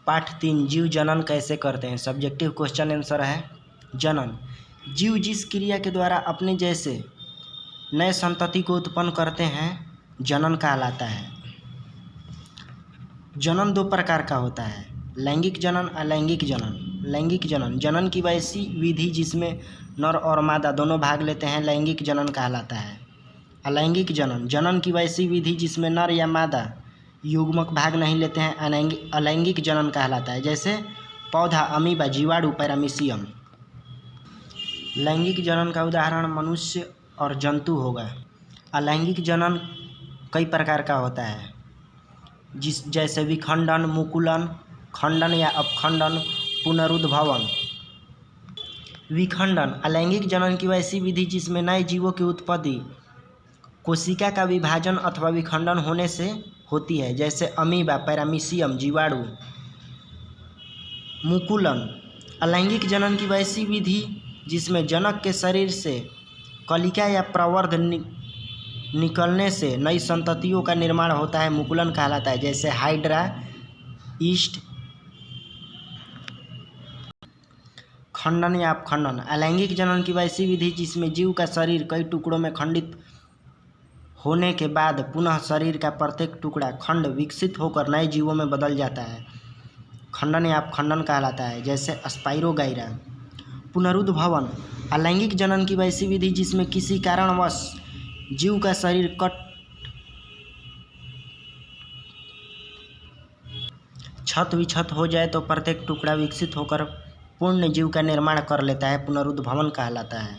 पाठ 3 जीव जनन कैसे करते हैं। सब्जेक्टिव क्वेश्चन आंसर है जनन। जीव जिस क्रिया के द्वारा अपने जैसे नए संतति को उत्पन्न करते हैं जनन कहलाता है। जनन दो प्रकार का होता है, लैंगिक जनन, अलैंगिक जनन। लैंगिक जनन जनन की वैसी विधि जिसमें नर और मादा दोनों भाग लेते हैं लैंगिक जनन कहलाता है। अलैंगिक जनन जनन की वैसी विधि जिसमें नर या मादा युग्मक भाग नहीं लेते हैं अलैंगिक जनन कहलाता है। जैसे पौधा, अमीबा, जीवाणु, पैरामीशियम। लैंगिक जनन का उदाहरण मनुष्य और जंतु होगा। अलैंगिक जनन कई प्रकार का होता है जैसे विखंडन, मुकुलन, खंडन या अपखंडन, पुनरुद्भवन। विखंडन अलैंगिक जनन की वैसी विधि जिसमें नए जीवों की उत्पत्ति कोशिका का विभाजन अथवा विखंडन होने से होती है। जैसे अमीबा, पैरामीशियम, जीवाणु। मुकुलन अलैंगिक जनन की वैसी विधि जिसमें जनक के शरीर से कलिका या प्रवर्ध निकलने से नई संततियों का निर्माण होता है, मुकुलन कहलाता है। जैसे हाइड्रा, ईस्ट। खंडन या अपखंडन अलैंगिक जनन की वैसी विधि जिसमें जीव का शरीर कई टुकड़ों में खंडित होने के बाद पुनः शरीर का प्रत्येक टुकड़ा खंड विकसित होकर नए जीवों में बदल जाता है, खंडन या अपखंडन कहलाता है। जैसे स्पाइरोगाइरा। पुनरुद्भवन अलैंगिक जनन की वैसी विधि जिसमें किसी कारणवश जीव का शरीर क्षत विक्षत हो जाए तो प्रत्येक टुकड़ा विकसित होकर पूर्ण जीव का निर्माण कर लेता है, पुनरुद्भवन कहलाता है।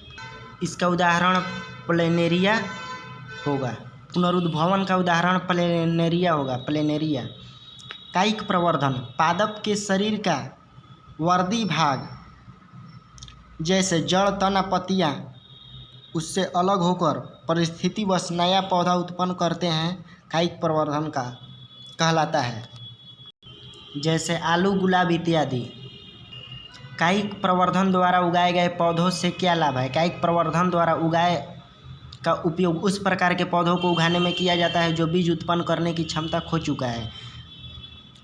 इसका उदाहरण प्लेनेरिया होगा। पुनरुद्भवन का उदाहरण प्लेनेरिया होगा। प्लेनेरिया। कायिक प्रवर्धन पादप के शरीर का वर्दी भाग जैसे जड़, तना, पत्तियां उससे अलग होकर परिस्थितिवश नया पौधा उत्पन्न करते हैं, कायिक प्रवर्धन का कहलाता है। जैसे आलू, गुलाब इत्यादि। कायिक प्रवर्धन द्वारा उगाए गए पौधों से क्या लाभ है। कायिक प्रवर्धन द्वारा उगाए का उपयोग उस प्रकार के पौधों को उगाने में किया जाता है जो बीज उत्पन्न करने की क्षमता खो चुका है।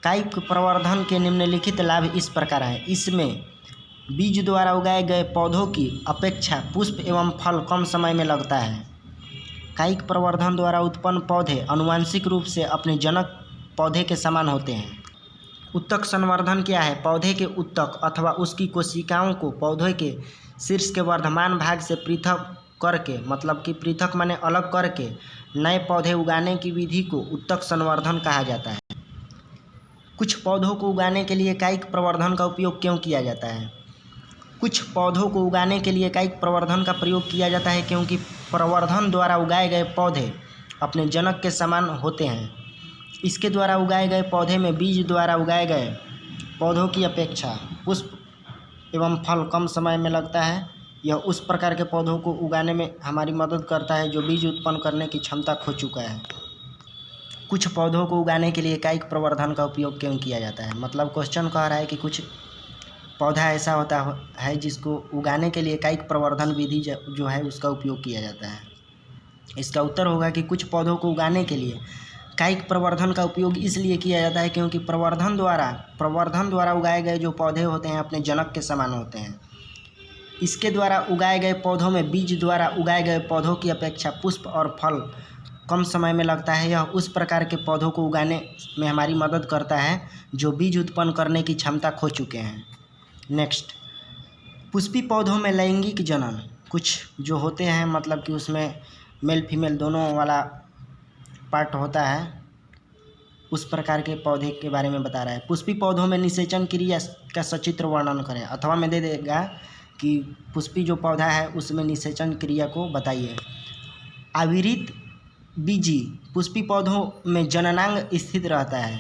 कायिक प्रवर्धन के निम्नलिखित लाभ इस प्रकार हैं। इसमें बीज द्वारा उगाए गए पौधों की अपेक्षा पुष्प एवं फल कम समय में लगता है। कायिक प्रवर्धन द्वारा उत्पन्न पौधे आनुवंशिक रूप से अपने जनक पौधे के समान होते हैं। उत्तक संवर्धन क्या है। पौधे के उत्तक अथवा उसकी कोशिकाओं को पौधे के शीर्ष के वर्धमान भाग से पृथक करके, मतलब कि पृथक माने अलग करके नए पौधे उगाने की विधि को उत्तक संवर्धन कहा जाता है। कुछ पौधों को उगाने के लिए कायिक प्रवर्धन का उपयोग क्यों किया जाता है। कुछ पौधों को उगाने के लिए कायिक प्रवर्धन का प्रयोग किया जाता है क्योंकि प्रवर्धन द्वारा उगाए गए पौधे अपने जनक के समान होते हैं। इसके द्वारा उगाए गए पौधे में बीज द्वारा उगाए गए पौधों की अपेक्षा पुष्प एवं फल कम समय में लगता है। यह उस प्रकार के पौधों को उगाने में हमारी मदद करता है जो बीज उत्पन्न करने की क्षमता खो चुका है। कुछ पौधों को उगाने के लिए कायिक प्रवर्धन का उपयोग क्यों किया जाता है। मतलब क्वेश्चन कह रहा है कि कुछ पौधा ऐसा होता है जिसको उगाने के लिए कायिक प्रवर्धन विधि जो है उसका उपयोग किया जाता है। इसका उत्तर होगा कि कुछ पौधों को उगाने के लिए कायिक प्रवर्धन का उपयोग इसलिए किया जाता है क्योंकि प्रवर्धन द्वारा उगाए गए जो पौधे होते हैं अपने जनक के समान होते हैं। इसके द्वारा उगाए गए पौधों में बीज द्वारा उगाए गए पौधों की अपेक्षा पुष्प और फल कम समय में लगता है। यह उस प्रकार के पौधों को उगाने में हमारी मदद करता है जो बीज उत्पन्न करने की क्षमता खो चुके हैं। नेक्स्ट, पुष्पी पौधों में लैंगिक जनन कुछ जो होते हैं, मतलब कि उसमें मेल फीमेल दोनों वाला पार्ट होता है, उस प्रकार के पौधे के बारे में बता रहा है। पुष्पी पौधों में निषेचन क्रिया का सचित्र वर्णन करें। अथवा में दे देगा कि पुष्पी जो पौधा है उसमें निषेचन क्रिया को बताइए। आविरित बीजी पुष्पी पौधों में जननांग स्थित रहता है,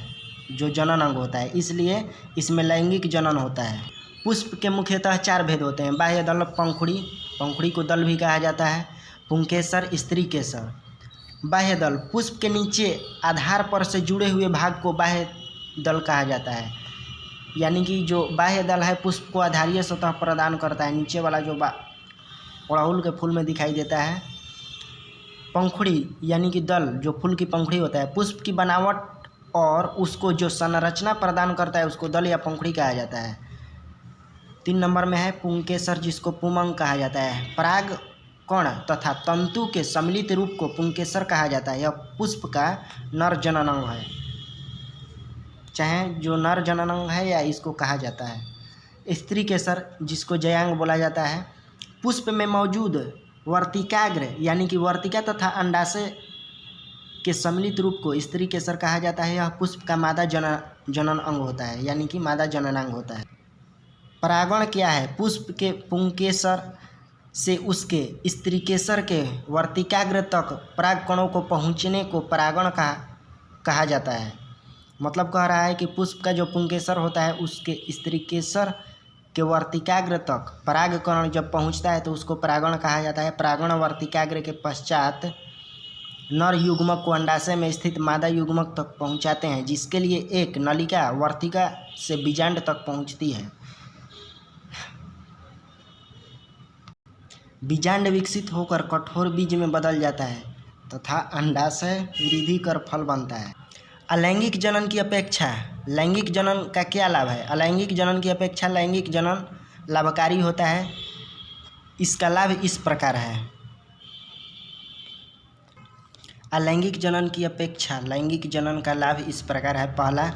जो जनन अंग होता है, इसलिए इसमें लैंगिक जनन होता है। पुष्प के मुख्यतः 4 भेद होते हैं। बाह्य दल, पंखुड़ी को दल भी कहा जाता है, पुंकेसर, स्त्री केसर। बाह्य दल पुष्प के नीचे आधार पर से जुड़े हुए भाग को बाह्य दल कहा जाता है। यानी कि जो बाह्य दल है पुष्प को आधारीय सतह प्रदान करता है, नीचे वाला जो अड़हुल के फूल में दिखाई देता है। पंखुड़ी यानी कि दल जो फूल की पंखुड़ी होता है, पुष्प की बनावट और उसको जो संरचना प्रदान करता है उसको दल या पंखुड़ी कहा जाता है। 3 नंबर में है पुंकेसर, जिसको पुमंग कहा जाता है। पराग कण तथा तंतु के सम्मिलित रूप को पुंकेसर कहा जाता है। यह पुष्प का नर जननांग है, चाहे जो नर जननांग है या इसको कहा जाता है। स्त्री केसर, जिसको जयांग बोला जाता है। पुष्प में मौजूद वर्तिकाग्र यानी कि वर्तिका तथा अंडाशय के सम्मिलित रूप को स्त्री केसर कहा जाता है। यह पुष्प का मादा जनन अंग होता है, यानी कि मादा जननांग होता है। परागण क्या है? पुष्प के पुंकेसर से उसके स्त्रीकेसर के वर्तिकाग्र तक पराग कणों को पहुँचने को परागण कहा जाता है। मतलब कह रहा है कि पुष्प का जो पुंकेसर होता है उसके स्त्रीकेसर के वर्तिकाग्र तक पराग कण जब पहुंचता है तो उसको परागण कहा जाता है। परागण वर्तिकाग्र के पश्चात नर युग्मक को अंडाशय में स्थित मादा युग्मक तक पहुंचाते हैं, जिसके लिए एक नलिका वर्तिका से बीजांड तक पहुंचती है। बीजांड विकसित होकर कठोर बीज में बदल जाता है तथा अंडाशय वृद्धि कर फल बनता है। अलैंगिक जनन की अपेक्षा लैंगिक जनन का क्या लाभ है? अलैंगिक जनन की अपेक्षा लैंगिक जनन लाभकारी होता है। इसका लाभ इस प्रकार है। अलैंगिक जनन की अपेक्षा लैंगिक जनन का लाभ इस प्रकार है। पहला,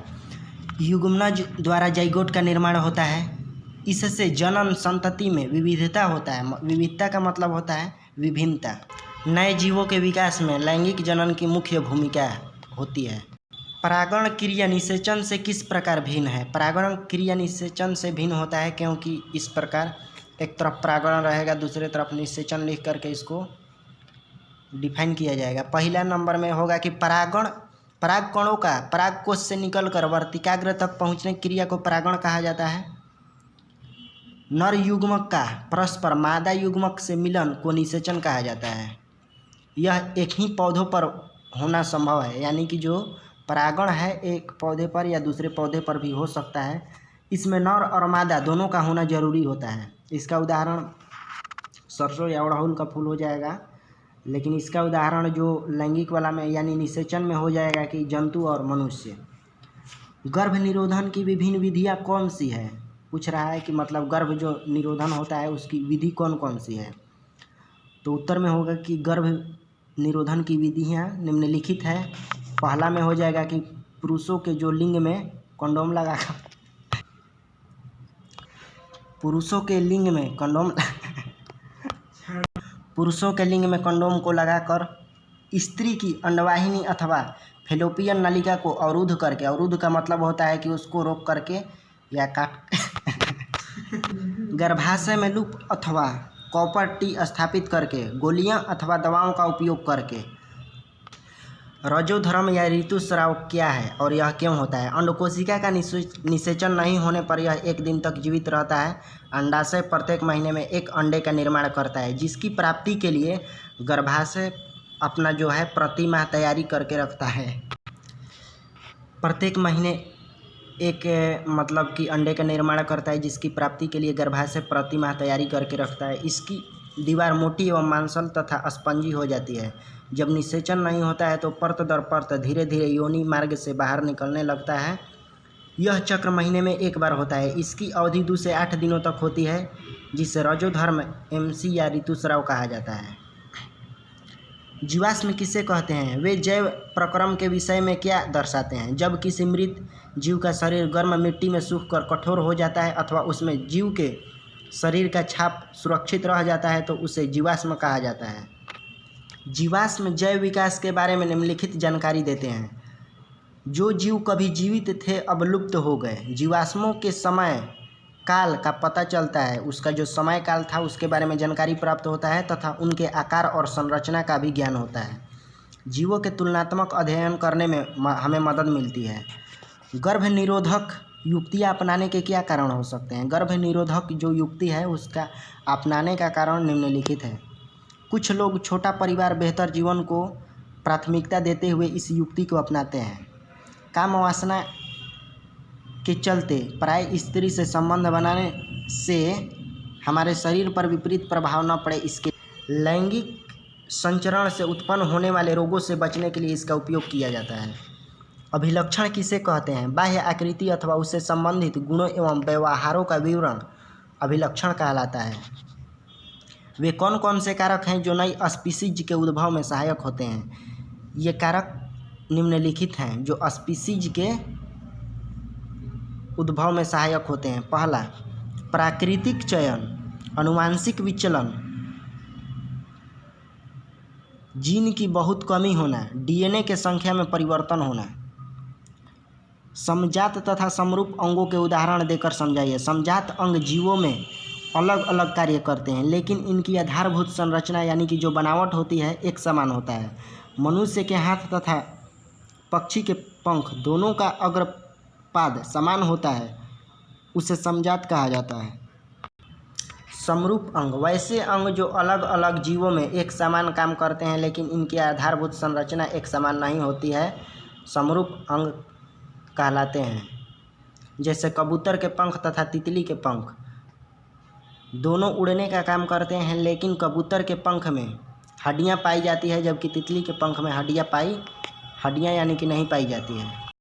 युग्मनज द्वारा जाइगोट का निर्माण होता है। इससे जनन संतति में विविधता होता है। विविधता का मतलब होता है विभिन्नता। नए जीवों के विकास में लैंगिक जनन की मुख्य भूमिका होती है। परागण क्रिया निषेचन से किस प्रकार भिन्न है? परागण क्रिया निषेचन से भिन्न होता है क्योंकि इस प्रकार एक तरफ परागण रहेगा, दूसरे तरफ निषेचन लिख करके इसको डिफाइन किया जाएगा। पहला नंबर में होगा कि पराग कणों का पराग कोश से निकलकर वर्तिकाग्र तक पहुंचने की क्रिया को परागण कहा जाता है। नर युग्मक का परस्पर मादा युग्मक से मिलन को निषेचन कहा जाता है। यह एक ही पौधों पर होना संभव है, यानी कि जो परागण है एक पौधे पर या दूसरे पौधे पर भी हो सकता है। इसमें नर और मादा दोनों का होना जरूरी होता है। इसका उदाहरण सरसों या अड़हुल का फूल हो जाएगा, लेकिन इसका उदाहरण जो लैंगिक वाला में यानी निषेचन में हो जाएगा कि जंतु और मनुष्य। गर्भ निरोधन की विभिन्न विधियां कौन सी है? पूछ रहा है कि मतलब गर्भ जो निरोधन होता है उसकी विधि कौन कौन सी है। तो उत्तर में होगा कि गर्भ निरोधन की विधियां निम्नलिखित है। पहला में हो जाएगा कि पुरुषों के जो लिंग में कंडोम लगाकर पुरुषों के लिंग में कंडोम को लगाकर स्त्री की अंडवाहिनी अथवा फेलोपियन नलिका को अवरुद्ध करके, अवरुद्ध का मतलब होता है कि उसको रोक करके या काट गर्भाशय में लूप अथवा कॉपर टी स्थापित करके, गोलियां अथवा दवाओं का उपयोग करके। रजोधर्म या ऋतुस्राव क्या है और यह क्यों होता है? अंडकोशिका का निषेचन नहीं होने पर यह 1 दिन तक जीवित रहता है। अंडाशय प्रत्येक महीने में एक अंडे का निर्माण करता है, जिसकी प्राप्ति के लिए गर्भाशय अपना जो है प्रति माह तैयारी करके रखता है। प्रत्येक महीने एक मतलब कि अंडे का निर्माण करता है, जिसकी प्राप्ति के लिए गर्भाशय प्रति माह तैयारी करके रखता है। इसकी दीवार मोटी एवं मांसल तथा स्पंजी हो जाती है। जब निषेचन नहीं होता है तो परत दर परत धीरे धीरे योनि मार्ग से बाहर निकलने लगता है। यह चक्र महीने में एक बार होता है। इसकी अवधि 2 से 8 दिनों तक होती है, जिसे रजोधर्म MC या ऋतुस्राव कहा जाता है। जीवाश्म किसे कहते हैं? वे जैव प्रक्रम के विषय में क्या दर्शाते हैं? जब किसी मृत जीव का शरीर गर्म मिट्टी में सूखकर कठोर हो जाता है अथवा उसमें जीव के शरीर का छाप सुरक्षित रह जाता है तो उसे जीवाश्म कहा जाता है। जीवाश्म जैव विकास के बारे में निम्नलिखित जानकारी देते हैं। जो जीव कभी जीवित थे अब लुप्त हो गए। जीवाश्मों के समय काल का पता चलता है, उसका जो समय काल था उसके बारे में जानकारी प्राप्त होता है तथा उनके आकार और संरचना का भी ज्ञान होता है। जीवों के तुलनात्मक अध्ययन करने में हमें मदद मिलती है। गर्भ निरोधक युक्तियाँ अपनाने के क्या कारण हो सकते हैं? गर्भ निरोधक जो युक्ति है उसका अपनाने का कारण निम्नलिखित है। कुछ लोग छोटा परिवार बेहतर जीवन को प्राथमिकता देते हुए इस युक्ति को अपनाते हैं। काम वासना के चलते प्राय स्त्री से संबंध बनाने से हमारे शरीर पर विपरीत प्रभाव न पड़े, इसके लैंगिक संचरण से उत्पन्न होने वाले रोगों से बचने के लिए इसका उपयोग किया जाता है। अभिलक्षण किसे कहते हैं? बाह्य आकृति अथवा उससे संबंधित गुणों एवं व्यवहारों का विवरण अभिलक्षण कहलाता है। वे कौन कौन से कारक हैं जो नई स्पीसीज के उद्भव में सहायक होते हैं? ये कारक निम्नलिखित हैं जो स्पीसीज के उद्भव में सहायक होते हैं। पहला, प्राकृतिक चयन, आनुवंशिक विचलन, जीन की बहुत कमी होना, डीएनए के संख्या में परिवर्तन होना। समजात तथा समरूप अंगों के उदाहरण देकर समझाइए। समजात अंग जीवों में अलग अलग कार्य करते हैं, लेकिन इनकी आधारभूत संरचना यानी कि जो बनावट होती है एक समान होता है। मनुष्य के हाथ तथा पक्षी के पंख दोनों का अग्रपाद समान होता है, उसे समजात कहा जाता है। समरूप अंग, वैसे अंग जो अलग अलग जीवों में एक समान काम करते हैं लेकिन इनकी आधारभूत संरचना एक समान नहीं होती है, समरूप अंग कहलाते हैं। जैसे कबूतर के पंख तथा तितली के पंख दोनों उड़ने का काम करते हैं, लेकिन कबूतर के पंख में हड्डियां पाई जाती है जबकि तितली के पंख में हड्डियां यानी कि नहीं पाई जाती है।